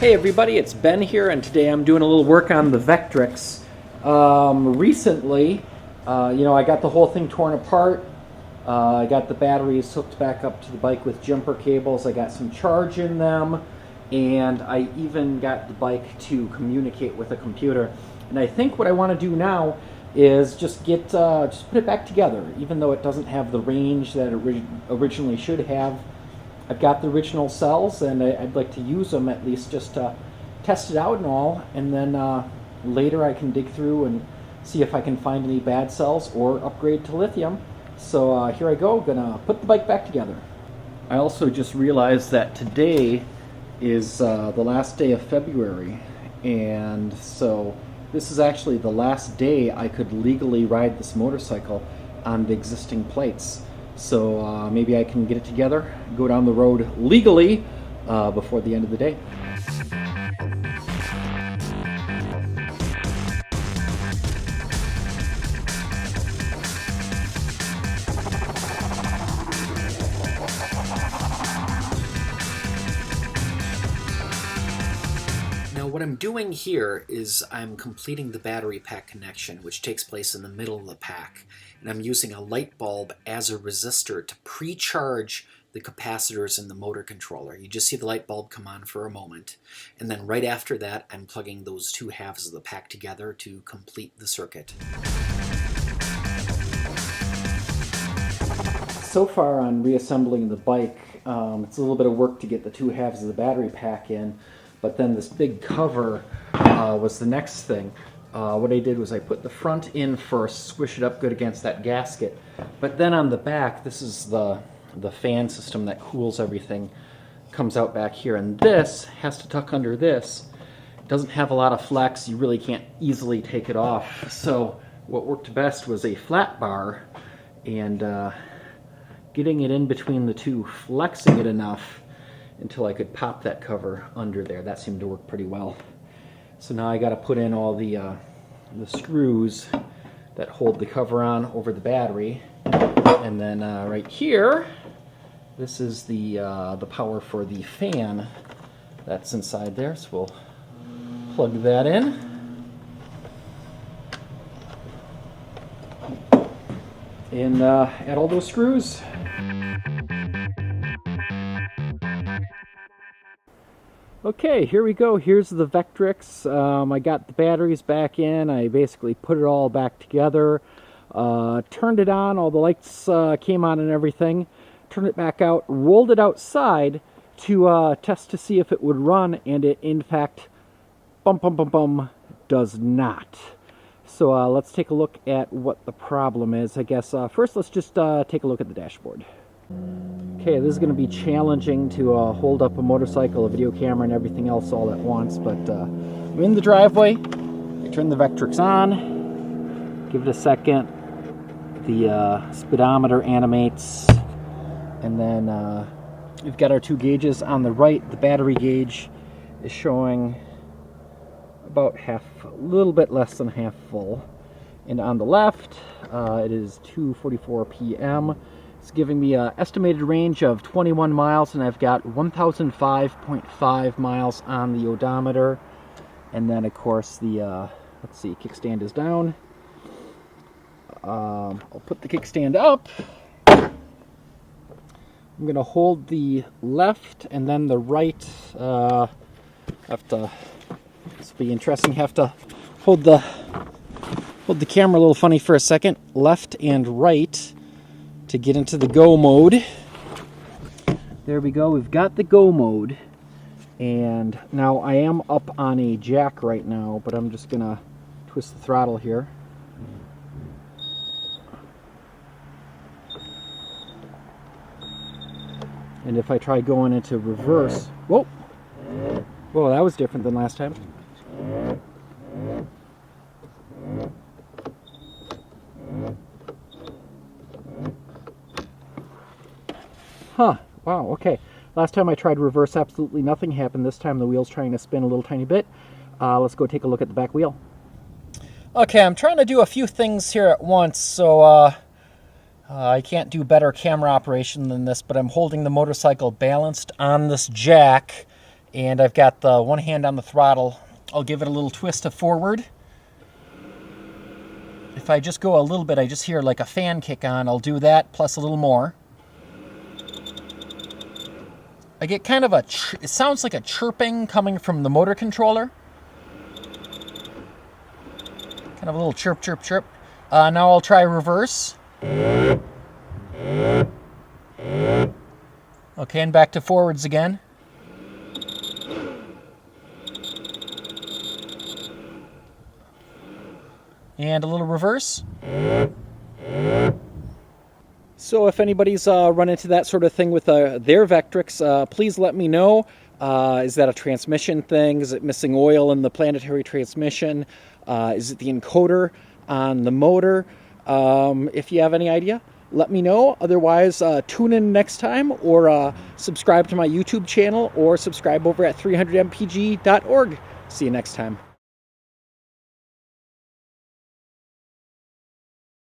Hey everybody, it's Ben here, and today I'm doing a little work on the Vectrix. Recently, I got the whole thing torn apart. I got the batteries hooked back up to the bike with jumper cables. I got some charge in them, and I even got the bike to communicate with a computer. And I think what I want to do now is just put it back together, even though it doesn't have the range that it originally should have. I've got the original cells, and I'd like to use them at least just to test it out and all, and then later I can dig through and see if I can find any bad cells or upgrade to lithium. So here I go, gonna put the bike back together. I also just realized that today is the last day of February, and so this is actually the last day I could legally ride this motorcycle on the existing plates. So maybe I can get it together, go down the road legally before the end of the day. Now what I'm doing here is I'm completing the battery pack connection, which takes place in the middle of the pack. And I'm using a light bulb as a resistor to pre-charge the capacitors in the motor controller. You just see the light bulb come on for a moment. And then right after that, I'm plugging those two halves of the pack together to complete the circuit. So far on reassembling the bike, it's a little bit of work to get the two halves of the battery pack in. But then this big cover was the next thing. What I did was I put the front in first, squish it up good against that gasket. But then on the back, this is the fan system that cools everything, comes out back here. And this has to tuck under this. It doesn't have a lot of flex. You really can't easily take it off. So what worked best was a flat bar and getting it in between the two, flexing it enough until I could pop that cover under there. That seemed to work pretty well. So now I got to put in all the screws that hold the cover on over the battery, and then right here, this is the power for the fan that's inside there. So we'll plug that in, and add all those screws. Okay, here we go. Here's the Vectrix. I got the batteries back in. I basically put it all back together. Turned it on. All the lights came on and everything. Turned it back out. Rolled it outside to test to see if it would run. And it, in fact, does not. So let's take a look at what the problem is. I guess first let's just take a look at the dashboard. Okay, this is going to be challenging to hold up a motorcycle, a video camera, and everything else all at once, but I'm in the driveway. I turn the Vectrix on, give it a second, the speedometer animates, and then we've got our two gauges. On the right, the battery gauge is showing about a little bit less than half full, and on the left, it is 2:44 p.m. It's giving me an estimated range of 21 miles, and I've got 1,005.5 miles on the odometer. And then, of course, the, let's see, kickstand is down. I'll put the kickstand up. I'm going to hold the left and then the right. This will be interesting. Have to hold the camera a little funny for a second. Left and right to get into the go mode. There we go, we've got the go mode. And now I am up on a jack right now, but I'm just gonna twist the throttle here. And if I try going into reverse, whoa, that was different than last time. Huh, wow, okay. Last time I tried reverse, absolutely nothing happened. This time the wheel's trying to spin a little tiny bit. Let's go take a look at the back wheel. Okay, I'm trying to do a few things here at once, so I can't do better camera operation than this, but I'm holding the motorcycle balanced on this jack And I've got the one hand on the throttle. I'll give it a little twist to forward. If I just go a little bit, I just hear like a fan kick on. I'll do that plus a little more. I get kind of it sounds like a chirping coming from the motor controller. Kind of a little chirp, chirp, chirp. Now I'll try reverse. Okay, and back to forwards again. And a little reverse. So if anybody's run into that sort of thing with their Vectrix, please let me know. Is that a transmission thing? Is it missing oil in the planetary transmission? Is it the encoder on the motor? If you have any idea, let me know. Otherwise, tune in next time, or subscribe to my YouTube channel, or subscribe over at 300mpg.org. See you next time.